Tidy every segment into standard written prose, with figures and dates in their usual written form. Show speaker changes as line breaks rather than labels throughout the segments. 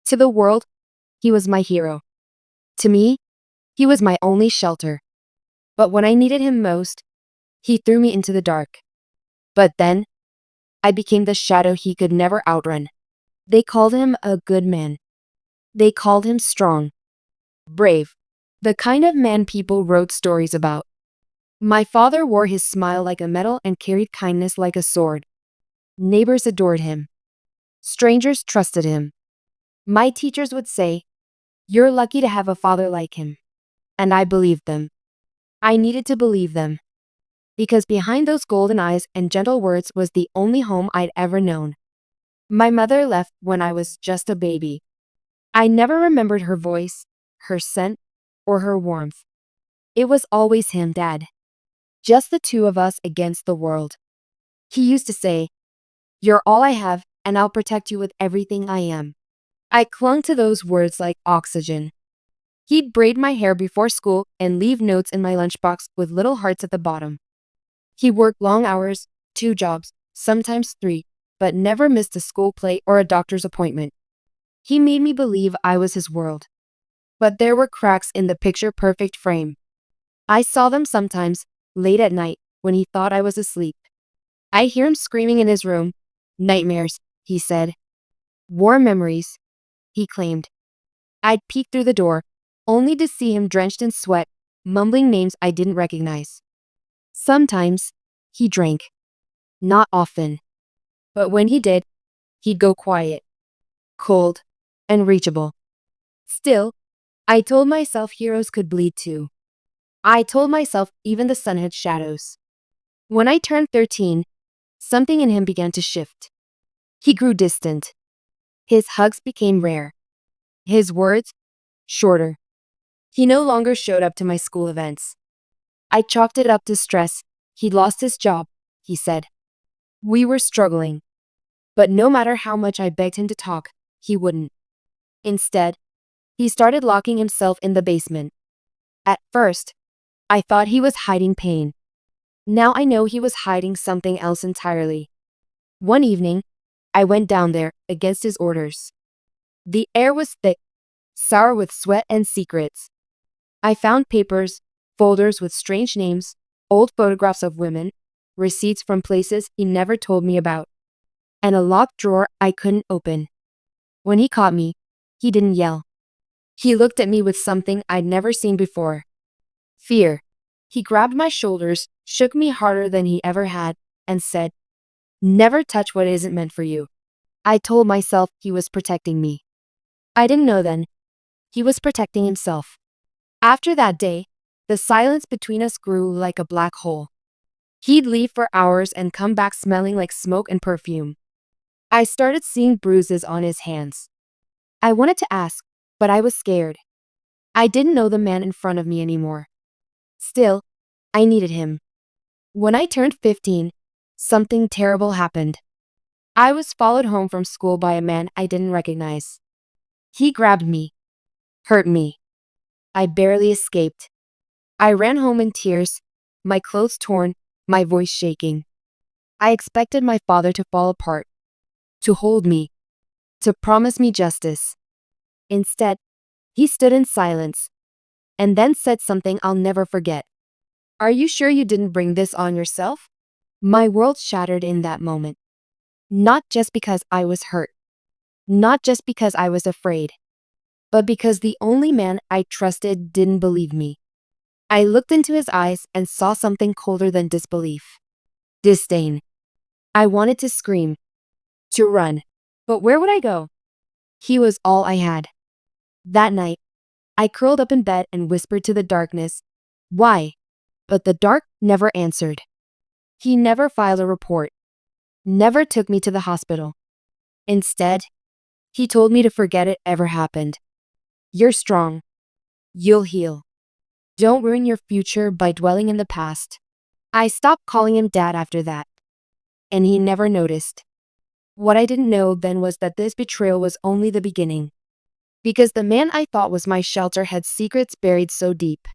To the world, he was my hero. To me, he was my only shelter. But when I needed him most, he threw me into the dark. But then, I became the shadow he could never outrun. They called him a good man. They called him strong, brave, the kind of man people wrote stories about. My father wore his smile like a medal and carried kindness like a sword. Neighbors adored him. Strangers trusted him. My teachers would say, "You're lucky to have a father like him." And I believed them. I needed to believe them. Because behind those golden eyes and gentle words was the only home I'd ever known. My mother left when I was just a baby. I never remembered her voice, her scent, or her warmth. It was always him, Dad. Just the two of us against the world. He used to say, "You're all I have, and I'll protect you with everything I am." I clung to those words like oxygen. He'd braid my hair before school and leave notes in my lunchbox with little hearts at the bottom. He worked long hours, 2 jobs, sometimes 3, but never missed a school play or a doctor's appointment. He made me believe I was his world. But there were cracks in the picture-perfect frame. I saw them sometimes, late at night, when he thought I was asleep. I'd hear him screaming in his room. "Nightmares," he said. "War memories," he claimed. I'd peek through the door, only to see him drenched in sweat, mumbling names I didn't recognize. Sometimes, he drank. Not often. But when he did, he'd go quiet, cold, and reachable. Still, I told myself heroes could bleed too. I told myself even the sun had shadows. When I turned 13, something in him began to shift. He grew distant. His hugs became rare. His words, shorter. He no longer showed up to my school events. I chalked it up to stress. He'd lost his job, he said. We were struggling. But no matter how much I begged him to talk, he wouldn't. Instead, he started locking himself in the basement. At first, I thought he was hiding pain. Now I know he was hiding something else entirely. One evening, I went down there, against his orders. The air was thick, sour with sweat and secrets. I found papers, folders with strange names, old photographs of women, receipts from places he never told me about, and a locked drawer I couldn't open. When he caught me, he didn't yell. He looked at me with something I'd never seen before. Fear. He grabbed my shoulders, shook me harder than he ever had, and said, "Never touch what isn't meant for you." I told myself he was protecting me. I didn't know then. He was protecting himself. After that day, the silence between us grew like a black hole. He'd leave for hours and come back smelling like smoke and perfume. I started seeing bruises on his hands. I wanted to ask, but I was scared. I didn't know the man in front of me anymore. Still, I needed him. When I turned 15, something terrible happened. I was followed home from school by a man I didn't recognize. He grabbed me, hurt me. I barely escaped. I ran home in tears, my clothes torn, my voice shaking. I expected my father to fall apart, to hold me, to promise me justice. Instead, he stood in silence, and then said something I'll never forget. "Are you sure you didn't bring this on yourself?" My world shattered in that moment. Not just because I was hurt, not just because I was afraid, but because the only man I trusted didn't believe me. I looked into his eyes and saw something colder than disbelief. Disdain. I wanted to scream, to run. But where would I go? He was all I had. That night, I curled up in bed and whispered to the darkness, "Why?" But the dark never answered. He never filed a report, never took me to the hospital. Instead, he told me to forget it ever happened. "You're strong. You'll heal. Don't ruin your future by dwelling in the past." I stopped calling him Dad after that, and he never noticed. What I didn't know then was that this betrayal was only the beginning. Because the man I thought was my shelter had secrets buried so deep.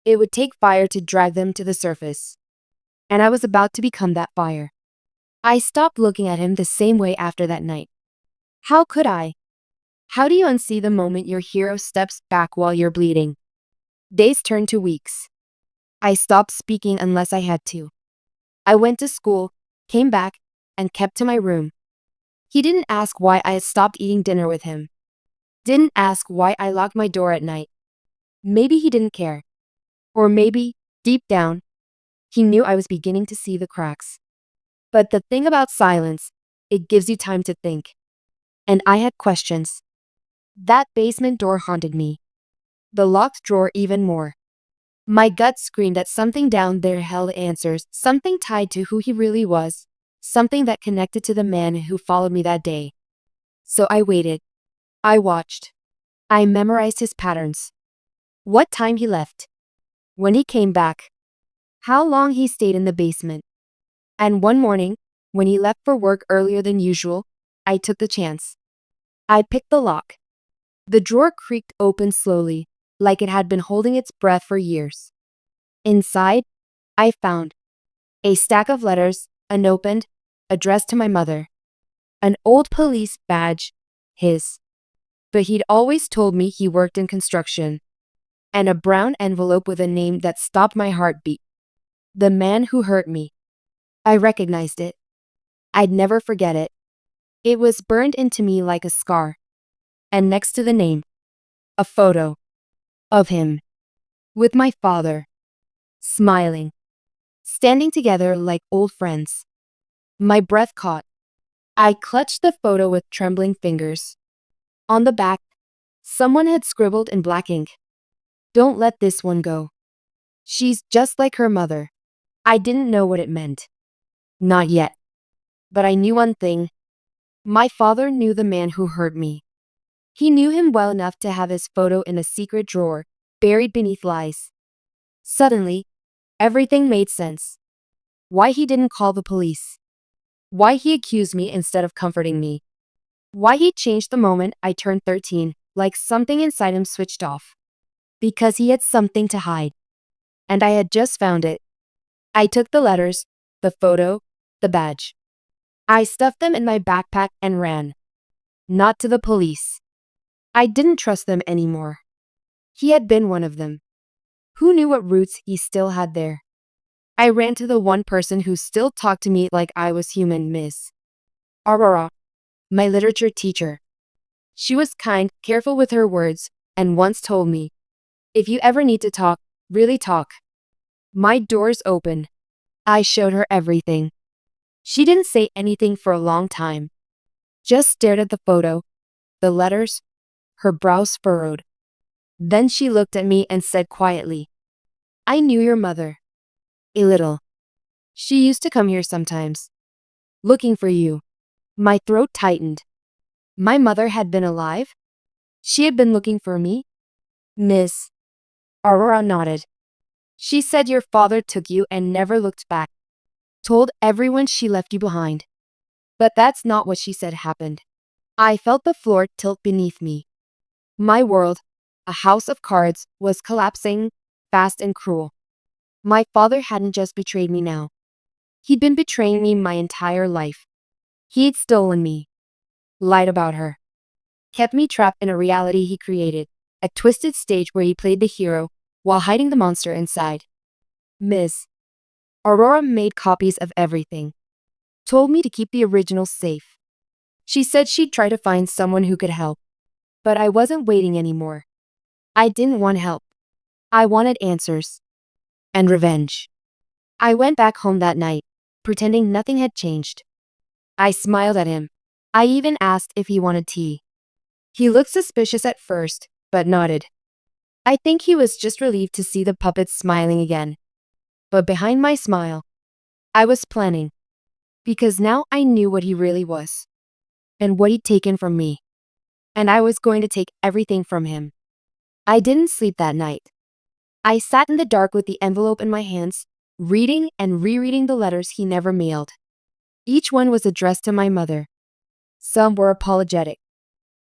It would take fire to drag them to the surface. And I was about to become that fire. I stopped looking at him the same way after that night. How could I? How do you unsee the moment your hero steps back while you're bleeding? Days turned to weeks. I stopped speaking unless I had to. I went to school, came back, and kept to my room. He didn't ask why I had stopped eating dinner with him. Didn't ask why I locked my door at night. Maybe he didn't care. Or maybe, deep down, he knew I was beginning to see the cracks. But the thing about silence, it gives you time to think. And I had questions. That basement door haunted me. The locked drawer even more. My gut screamed that something down there held answers, something tied to who he really was, something that connected to the man who followed me that day. So I waited. I watched. I memorized his patterns. What time he left. When he came back. How long he stayed in the basement. And one morning, when he left for work earlier than usual, I took the chance. I picked the lock. The drawer creaked open slowly, like it had been holding its breath for years. Inside, I found a stack of letters, unopened, addressed to my mother. An old police badge, his. But he'd always told me he worked in construction. And a brown envelope with a name that stopped my heartbeat. The man who hurt me. I recognized it. I'd never forget it. It was burned into me like a scar. And next to the name, a photo of him with my father, smiling, standing together like old friends. My breath caught. I clutched the photo with trembling fingers. On the back, someone had scribbled in black ink, "Don't let this one go. She's just like her mother." I didn't know what it meant. Not yet. But I knew one thing. My father knew the man who hurt me. He knew him well enough to have his photo in a secret drawer, buried beneath lies. Suddenly, everything made sense. Why he didn't call the police. Why he accused me instead of comforting me. Why he changed the moment I turned 13, like something inside him switched off. Because he had something to hide. And I had just found it. I took the letters, the photo, the badge. I stuffed them in my backpack and ran. Not to the police. I didn't trust them anymore. He had been one of them. Who knew what roots he still had there? I ran to the one person who still talked to me like I was human, Miss Aurora, my literature teacher. She was kind, careful with her words, and once told me, "If you ever need to talk, really talk." My doors open. I showed her everything. She didn't say anything for a long time. Just stared at the photo, the letters, her brows furrowed. Then she looked at me and said quietly, "I knew your mother. A little. She used to come here sometimes. Looking for you." My throat tightened. My mother had been alive? She had been looking for me? Miss Aurora nodded. "She said your father took you and never looked back. Told everyone she left you behind." But that's not what she said happened. I felt the floor tilt beneath me. My world, a house of cards, was collapsing, fast and cruel. My father hadn't just betrayed me now. He'd been betraying me my entire life. He'd stolen me, lied about her, kept me trapped in a reality he created, a twisted stage where he played the hero while hiding the monster inside. Miss Aurora made copies of everything. Told me to keep the originals safe. She said she'd try to find someone who could help. But I wasn't waiting anymore. I didn't want help. I wanted answers. And revenge. I went back home that night, pretending nothing had changed. I smiled at him. I even asked if he wanted tea. He looked suspicious at first, but nodded. I think he was just relieved to see the puppets smiling again. But behind my smile, I was planning. Because now I knew what he really was. And what he'd taken from me. And I was going to take everything from him. I didn't sleep that night. I sat in the dark with the envelope in my hands, reading and rereading the letters he never mailed. Each one was addressed to my mother. Some were apologetic.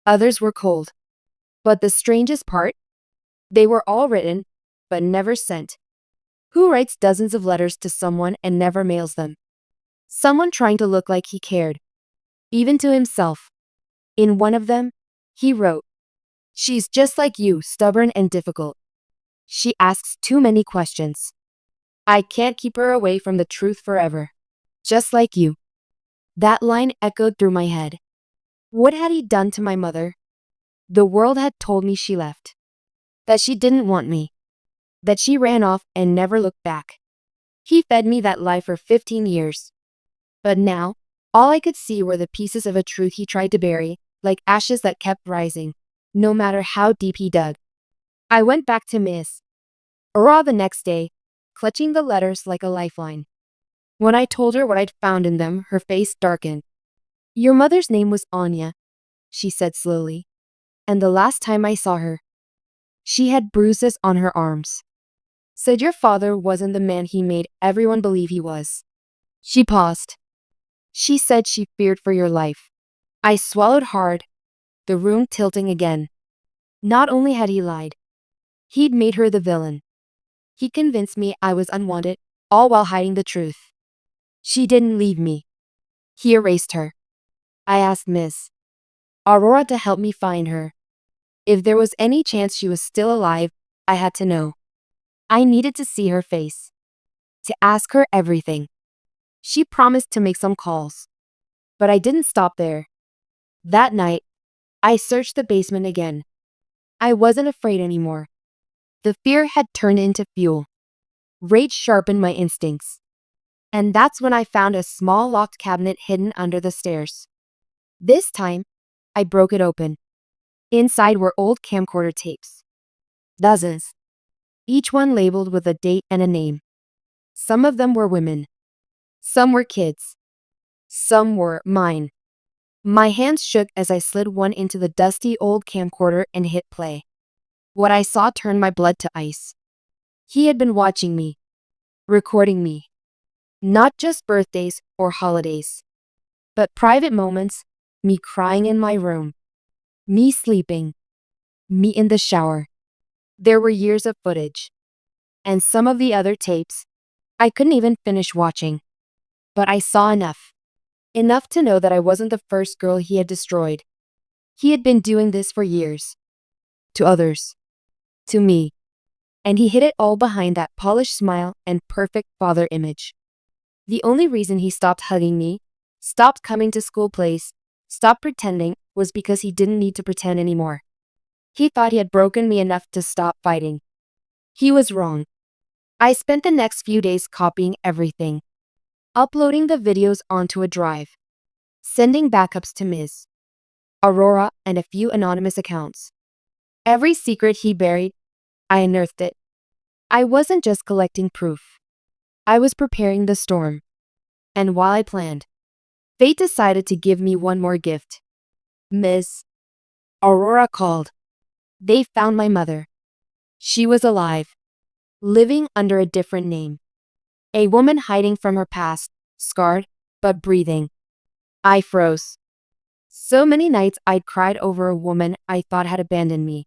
Others were cold. But the strangest part? They were all written, but never sent. Who writes dozens of letters to someone and never mails them? Someone trying to look like he cared. Even to himself. In one of them, He wrote, "She's just like you, stubborn and difficult. She asks too many questions. I can't keep her away from the truth forever. Just like you." That line echoed through my head. What had he done to my mother? The world had told me she left. That she didn't want me. That she ran off and never looked back. He fed me that lie for 15 years. But now, all I could see were the pieces of a truth he tried to bury, like ashes that kept rising, no matter how deep he dug. I went back to Miss Aurora the next day, clutching the letters like a lifeline. When I told her what I'd found in them, her face darkened. "Your mother's name was Anya," she said slowly. "And the last time I saw her, she had bruises on her arms. Said your father wasn't the man he made everyone believe he was." She paused. "She said she feared for your life." I swallowed hard, the room tilting again. Not only had he lied, he'd made her the villain. He convinced me I was unwanted, all while hiding the truth. She didn't leave me. He erased her. I asked Miss Aurora to help me find her. If there was any chance she was still alive, I had to know. I needed to see her face, to ask her everything. She promised to make some calls. But I didn't stop there. That night, I searched the basement again. I wasn't afraid anymore. The fear had turned into fuel. Rage sharpened my instincts. And that's when I found a small locked cabinet hidden under the stairs. This time, I broke it open. Inside were old camcorder tapes. Dozens. Each one labeled with a date and a name. Some of them were women. Some were kids. Some were mine. My hands shook as I slid one into the dusty old camcorder and hit play. What I saw turned my blood to ice. He had been watching me, recording me. Not just birthdays or holidays, but private moments, me crying in my room, me sleeping, me in the shower. There were years of footage. And some of the other tapes, I couldn't even finish watching. But I saw enough. Enough to know that I wasn't the first girl he had destroyed. He had been doing this for years. To others. To me. And he hid it all behind that polished smile and perfect father image. The only reason he stopped hugging me, stopped coming to school plays, stopped pretending, was because he didn't need to pretend anymore. He thought he had broken me enough to stop fighting. He was wrong. I spent the next few days copying everything. Uploading the videos onto a drive. Sending backups to Ms. Aurora and a few anonymous accounts. Every secret he buried, I unearthed it. I wasn't just collecting proof. I was preparing the storm. And while I planned, fate decided to give me one more gift. Ms. Aurora called. They found my mother. She was alive, living under a different name. A woman hiding from her past, scarred, but breathing. I froze. So many nights I'd cried over a woman I thought had abandoned me.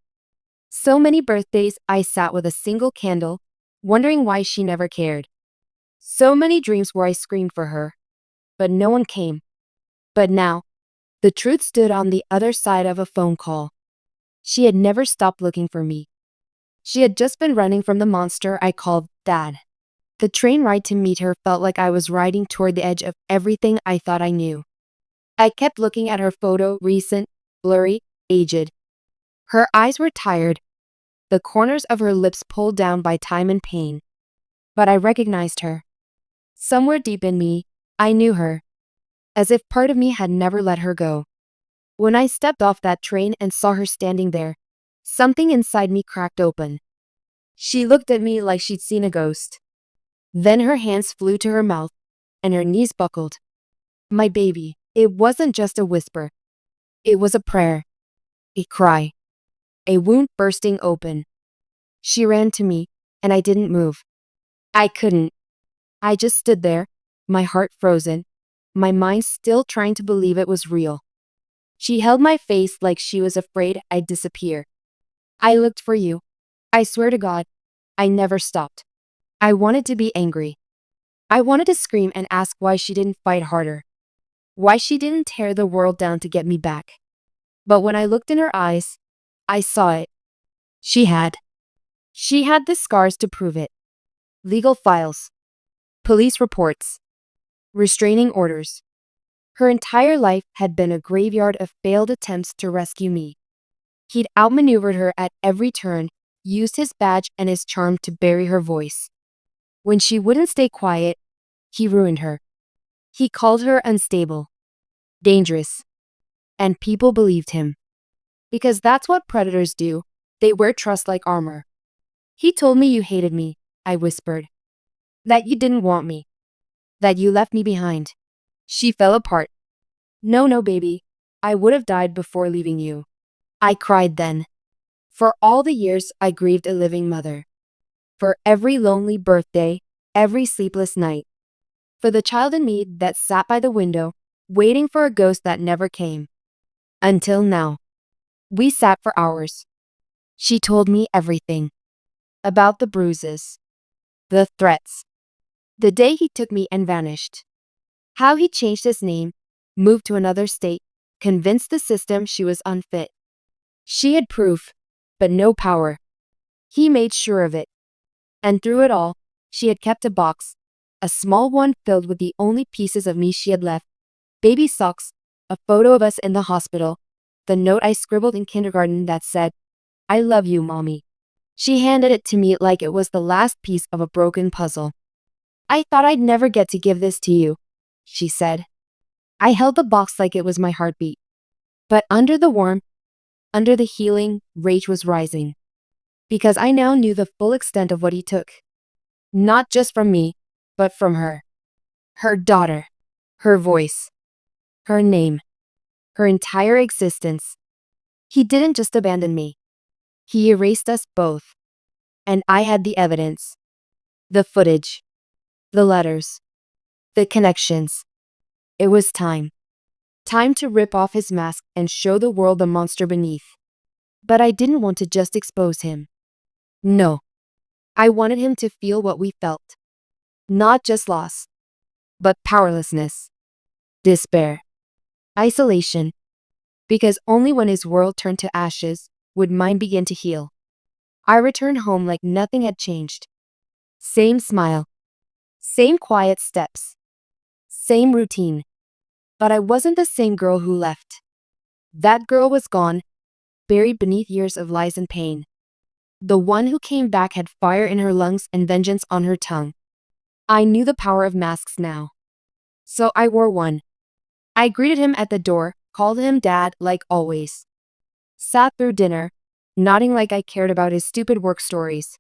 So many birthdays I sat with a single candle, wondering why she never cared. So many dreams where I screamed for her, but no one came. But now, the truth stood on the other side of a phone call. She had never stopped looking for me. She had just been running from the monster I called Dad. The train ride to meet her felt like I was riding toward the edge of everything I thought I knew. I kept looking at her photo, recent, blurry, aged. Her eyes were tired, the corners of her lips pulled down by time and pain. But I recognized her. Somewhere deep in me, I knew her, as if part of me had never let her go. When I stepped off that train and saw her standing there, something inside me cracked open. She looked at me like she'd seen a ghost. Then her hands flew to her mouth, and her knees buckled. My baby, it wasn't just a whisper. It was a prayer, a cry, a wound bursting open. She ran to me, and I didn't move. I couldn't. I just stood there, my heart frozen, my mind still trying to believe it was real. She held my face like she was afraid I'd disappear. I looked for you. I swear to God, I never stopped. I wanted to be angry. I wanted to scream and ask why she didn't fight harder. Why she didn't tear the world down to get me back. But when I looked in her eyes, I saw it. She had. She had the scars to prove it. Legal files, police reports, restraining orders. Her entire life had been a graveyard of failed attempts to rescue me. He'd outmaneuvered her at every turn, used his badge and his charm to bury her voice. When she wouldn't stay quiet, he ruined her. He called her unstable, dangerous, and people believed him. Because that's what predators do. They wear trust like armor. He told me you hated me, I whispered. That you didn't want me. That you left me behind. She fell apart. No, baby. I would have died before leaving you. I cried then. For all the years I grieved a living mother. For every lonely birthday, every sleepless night. For the child in me that sat by the window, waiting for a ghost that never came. Until now. We sat for hours. She told me everything. About the bruises. The threats. The day he took me and vanished. How he changed his name, moved to another state, convinced the system she was unfit. She had proof, but no power. He made sure of it. And through it all, she had kept a box, a small one filled with the only pieces of me she had left. Baby socks, a photo of us in the hospital, the note I scribbled in kindergarten that said, I love you, Mommy. She handed it to me like it was the last piece of a broken puzzle. I thought I'd never get to give this to you, she said. I held the box like it was my heartbeat. But under the warmth, under the healing, rage was rising. Because I now knew the full extent of what he took. Not just from me, but from her. Her daughter. Her voice. Her name. Her entire existence. He didn't just abandon me. He erased us both. And I had the evidence. The footage. The letters. The connections. It was time. Time to rip off his mask and show the world the monster beneath. But I didn't want to just expose him. No. I wanted him to feel what we felt. Not just loss, but powerlessness, despair, isolation. Because only when his world turned to ashes would mine begin to heal. I returned home like nothing had changed. Same smile. Same quiet steps. Same routine. But I wasn't the same girl who left. That girl was gone, buried beneath years of lies and pain. The one who came back had fire in her lungs and vengeance on her tongue. I knew the power of masks now. So I wore one. I greeted him at the door, called him Dad like always. Sat through dinner, nodding like I cared about his stupid work stories.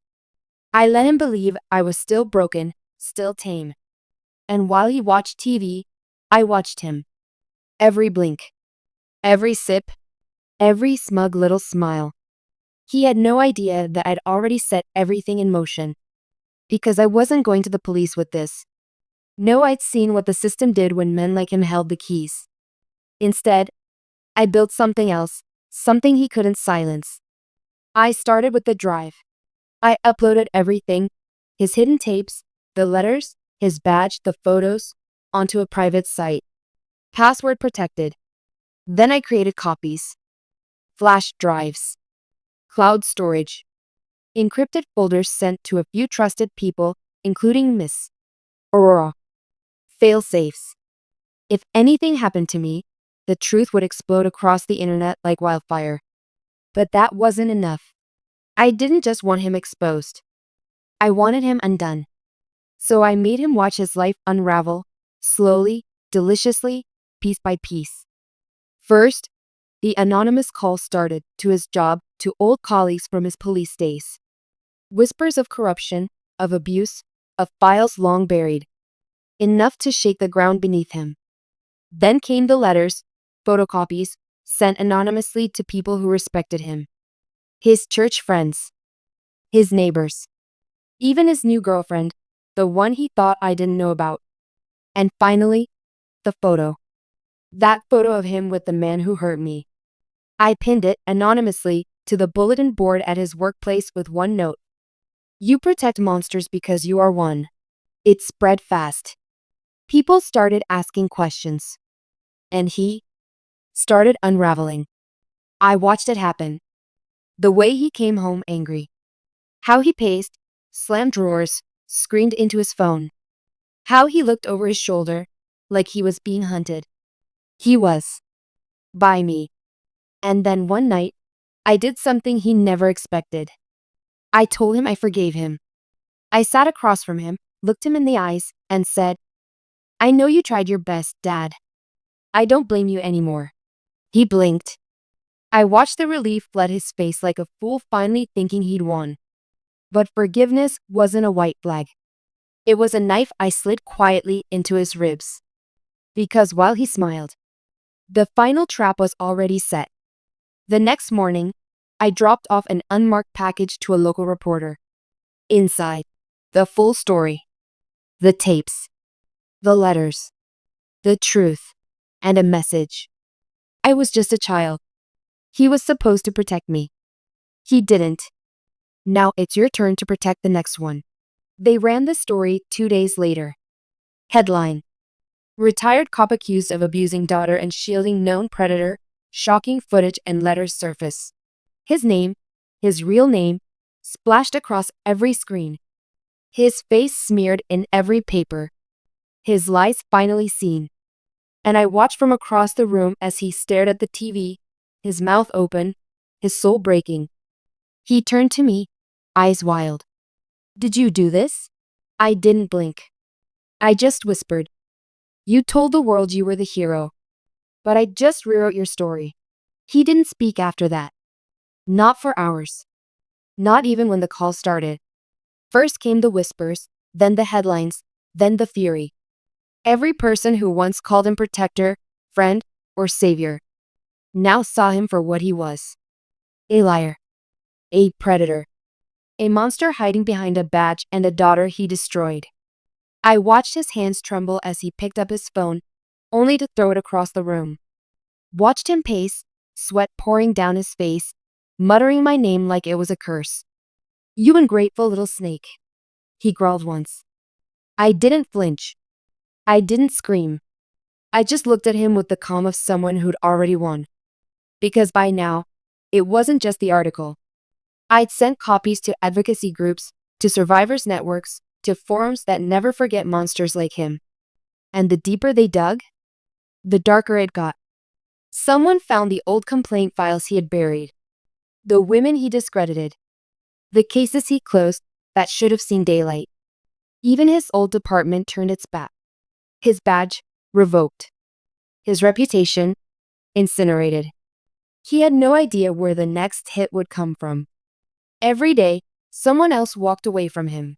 I let him believe I was still broken, still tame. And while he watched TV, I watched him. Every blink. Every sip. Every smug little smile. He had no idea that I'd already set everything in motion. Because I wasn't going to the police with this. No, I'd seen what the system did when men like him held the keys. Instead, I built something else, something he couldn't silence. I started with the drive. I uploaded everything, his hidden tapes, the letters, his badge, the photos, onto a private site. Password protected. Then I created copies. Flash drives. Cloud storage. Encrypted folders sent to a few trusted people, including Miss Aurora. Fail-safes. If anything happened to me, the truth would explode across the internet like wildfire. But that wasn't enough. I didn't just want him exposed. I wanted him undone. So I made him watch his life unravel, slowly, deliciously, piece by piece. First, the anonymous call started to his job, to old colleagues from his police days. Whispers of corruption, of abuse, of files long buried. Enough to shake the ground beneath him. Then came the letters, photocopies, sent anonymously to people who respected him. His church friends. His neighbors. Even his new girlfriend, the one he thought I didn't know about. And finally, the photo. That photo of him with the man who hurt me. I pinned it anonymously to the bulletin board at his workplace with one note. You protect monsters because you are one. It spread fast. People started asking questions. And he started unraveling. I watched it happen. The way he came home angry. How he paced, slammed drawers, screamed into his phone. How he looked over his shoulder, like he was being hunted. He was. By me. And then one night, I did something he never expected. I told him I forgave him. I sat across from him, looked him in the eyes, and said, I know you tried your best, Dad. I don't blame you anymore. He blinked. I watched the relief flood his face like a fool finally thinking he'd won. But forgiveness wasn't a white flag. It was a knife I slid quietly into his ribs. Because while he smiled, the final trap was already set. The next morning, I dropped off an unmarked package to a local reporter. Inside, the full story. The tapes. The letters. The truth. And a message. I was just a child. He was supposed to protect me. He didn't. Now it's your turn to protect the next one. They ran the story 2 days later. Headline: Retired cop accused of abusing daughter and shielding known predator. Shocking footage and letters surface. His name, his real name, splashed across every screen. His face smeared in every paper. His lies finally seen. And I watched from across the room as he stared at the TV, his mouth open, his soul breaking. He turned to me, eyes wild. Did you do this? I didn't blink. I just whispered. You told the world you were the hero. But I just rewrote your story. He didn't speak after that. Not for hours. Not even when the call started. First came the whispers, then the headlines, then the fury. Every person who once called him protector, friend, or savior now saw him for what he was. A liar. A predator. A monster hiding behind a badge and a daughter he destroyed. I watched his hands tremble as he picked up his phone, only to throw it across the room. Watched him pace, sweat pouring down his face, muttering my name like it was a curse. You ungrateful little snake, he growled once. I didn't flinch. I didn't scream. I just looked at him with the calm of someone who'd already won. Because by now, it wasn't just the article. I'd sent copies to advocacy groups, to survivors networks, to forums that never forget monsters like him. And the deeper they dug, the darker it got. Someone found the old complaint files he had buried. The women he discredited. The cases he closed that should have seen daylight. Even his old department turned its back. His badge, revoked. His reputation, incinerated. He had no idea where the next hit would come from. Every day, someone else walked away from him.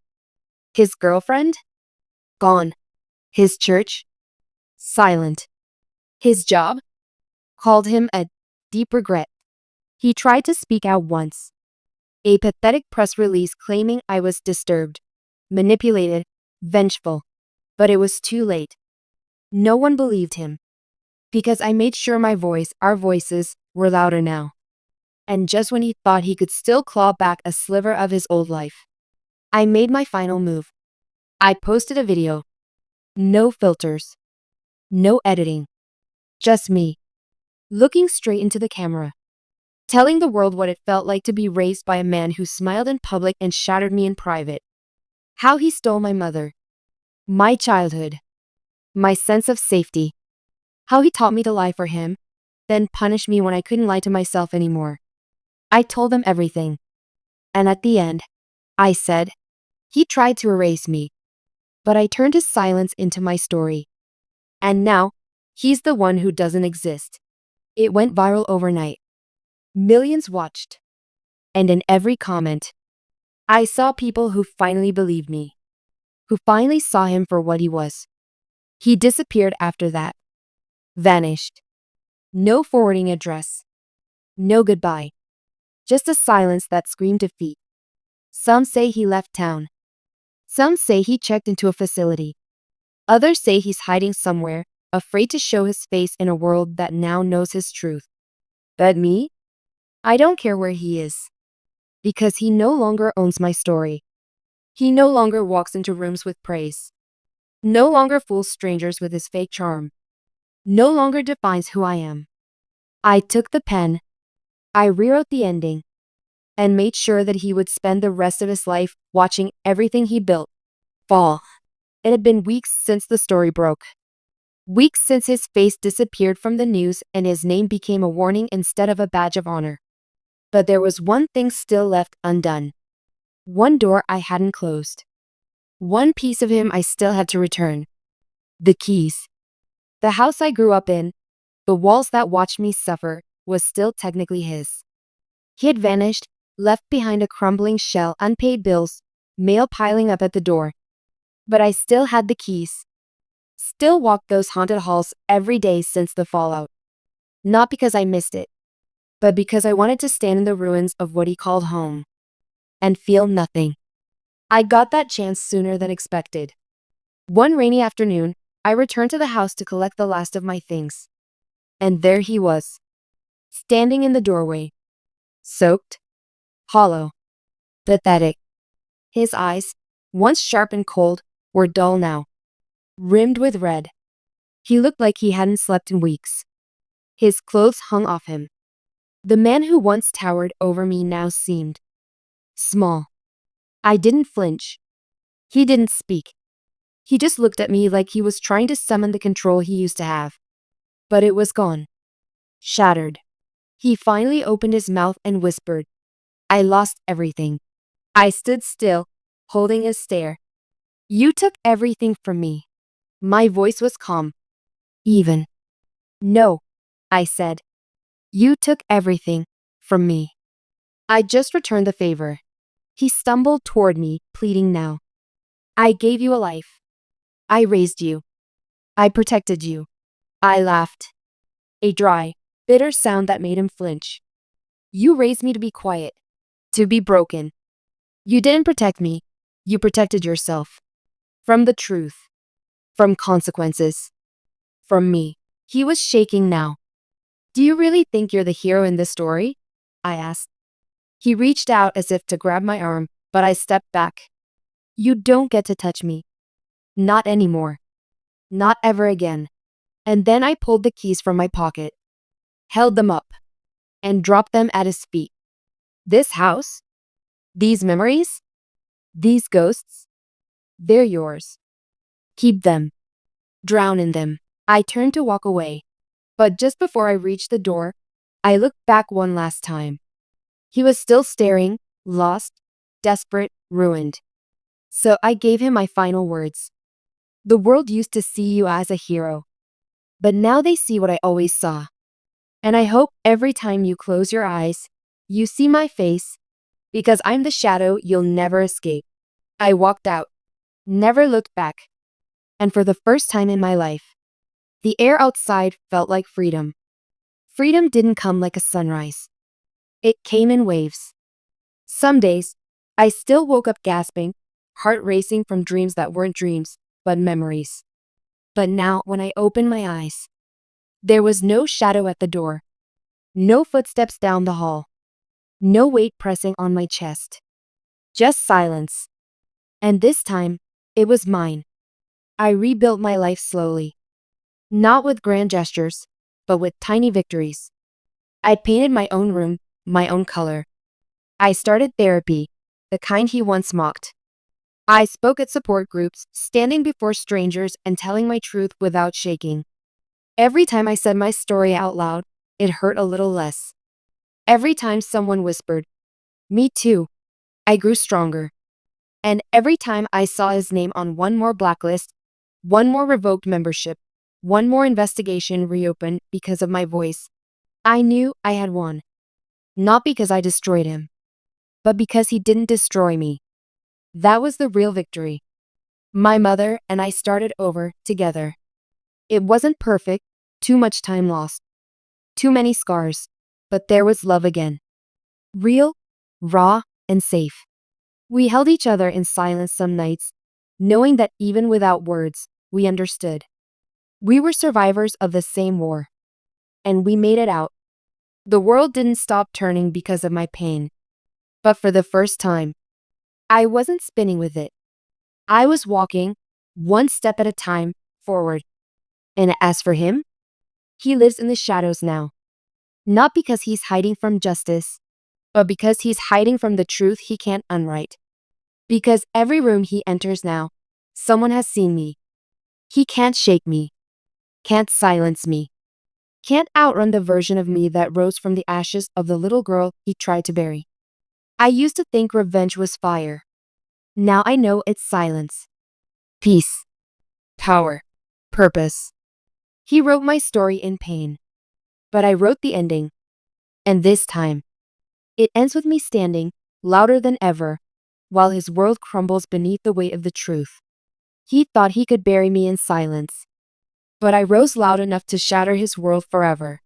His girlfriend? Gone. His church? Silent. His job? Called him a deep regret. He tried to speak out once. A pathetic press release claiming I was disturbed, manipulated, vengeful. But it was too late. No one believed him. Because I made sure our voices, were louder now. And just when he thought he could still claw back a sliver of his old life, I made my final move. I posted a video. No filters. No editing. Just me. Looking straight into the camera. Telling the world what it felt like to be raised by a man who smiled in public and shattered me in private. How he stole my mother. My childhood. My sense of safety. How he taught me to lie for him, then punished me when I couldn't lie to myself anymore. I told them everything. And at the end, I said, he tried to erase me. But I turned his silence into my story. And now, he's the one who doesn't exist. It went viral overnight. Millions watched. And in every comment, I saw people who finally believed me. Who finally saw him for what he was. He disappeared after that. Vanished. No forwarding address. No goodbye. Just a silence that screamed defeat. Some say he left town. Some say he checked into a facility. Others say he's hiding somewhere, afraid to show his face in a world that now knows his truth. But me? I don't care where he is. Because he no longer owns my story. He no longer walks into rooms with praise. No longer fools strangers with his fake charm. No longer defines who I am. I took the pen. I rewrote the ending and made sure that he would spend the rest of his life watching everything he built fall. It had been weeks since the story broke. Weeks since his face disappeared from the news and his name became a warning instead of a badge of honor. But there was one thing still left undone. One door I hadn't closed. One piece of him I still had to return. The keys. The house I grew up in, the walls that watched me suffer, was still technically his. He had vanished, left behind a crumbling shell, unpaid bills, mail piling up at the door. But I still had the keys. Still walked those haunted halls every day since the fallout. Not because I missed it, but because I wanted to stand in the ruins of what he called home and feel nothing. I got that chance sooner than expected. One rainy afternoon, I returned to the house to collect the last of my things. And there he was, standing in the doorway, soaked, hollow, pathetic. His eyes, once sharp and cold, were dull now, rimmed with red. He looked like he hadn't slept in weeks. His clothes hung off him. The man who once towered over me now seemed small. I didn't flinch. He didn't speak. He just looked at me like he was trying to summon the control he used to have. But it was gone. Shattered. He finally opened his mouth and whispered, "I lost everything." I stood still, holding his stare. "You took everything from me." My voice was calm, even. "No," I said. "You took everything from me. I just returned the favor." He stumbled toward me, pleading now. "I gave you a life. I raised you. I protected you." I laughed. A dry, bitter sound that made him flinch. "You raised me to be quiet, to be broken. You didn't protect me. You protected yourself. From the truth. From consequences. From me." He was shaking now. "Do you really think you're the hero in this story?" I asked. He reached out as if to grab my arm, but I stepped back. "You don't get to touch me. Not anymore. Not ever again." And then I pulled the keys from my pocket, held them up, and dropped them at his feet. "This house, these memories, these ghosts, they're yours. Keep them. Drown in them." I turned to walk away, but just before I reached the door, I looked back one last time. He was still staring, lost, desperate, ruined. So I gave him my final words. "The world used to see you as a hero, but now they see what I always saw. And I hope every time you close your eyes, you see my face, because I'm the shadow you'll never escape." I walked out, never looked back. And for the first time in my life, the air outside felt like freedom. Freedom didn't come like a sunrise. It came in waves. Some days, I still woke up gasping, heart racing from dreams that weren't dreams, but memories. But now, when I opened my eyes, there was no shadow at the door, no footsteps down the hall, no weight pressing on my chest. Just silence. And this time, it was mine. I rebuilt my life slowly. Not with grand gestures, but with tiny victories. I painted my own room, my own color. I started therapy, the kind he once mocked. I spoke at support groups, standing before strangers and telling my truth without shaking. Every time I said my story out loud, it hurt a little less. Every time someone whispered, "Me too," I grew stronger. And every time I saw his name on one more blacklist, one more revoked membership, one more investigation reopened because of my voice, I knew I had won. Not because I destroyed him, but because he didn't destroy me. That was the real victory. My mother and I started over together. It wasn't perfect, too much time lost, too many scars, but there was love again. Real, raw, and safe. We held each other in silence some nights, knowing that even without words, we understood. We were survivors of the same war. And we made it out. The world didn't stop turning because of my pain. But for the first time, I wasn't spinning with it. I was walking, one step at a time, forward. And as for him, he lives in the shadows now. Not because he's hiding from justice, but because he's hiding from the truth he can't unwrite. Because every room he enters now, someone has seen me. He can't shake me, can't silence me, can't outrun the version of me that rose from the ashes of the little girl he tried to bury. I used to think revenge was fire. Now I know it's silence, peace, power, purpose. He wrote my story in pain, but I wrote the ending. And this time, it ends with me standing, louder than ever, while his world crumbles beneath the weight of the truth. He thought he could bury me in silence, but I rose loud enough to shatter his world forever.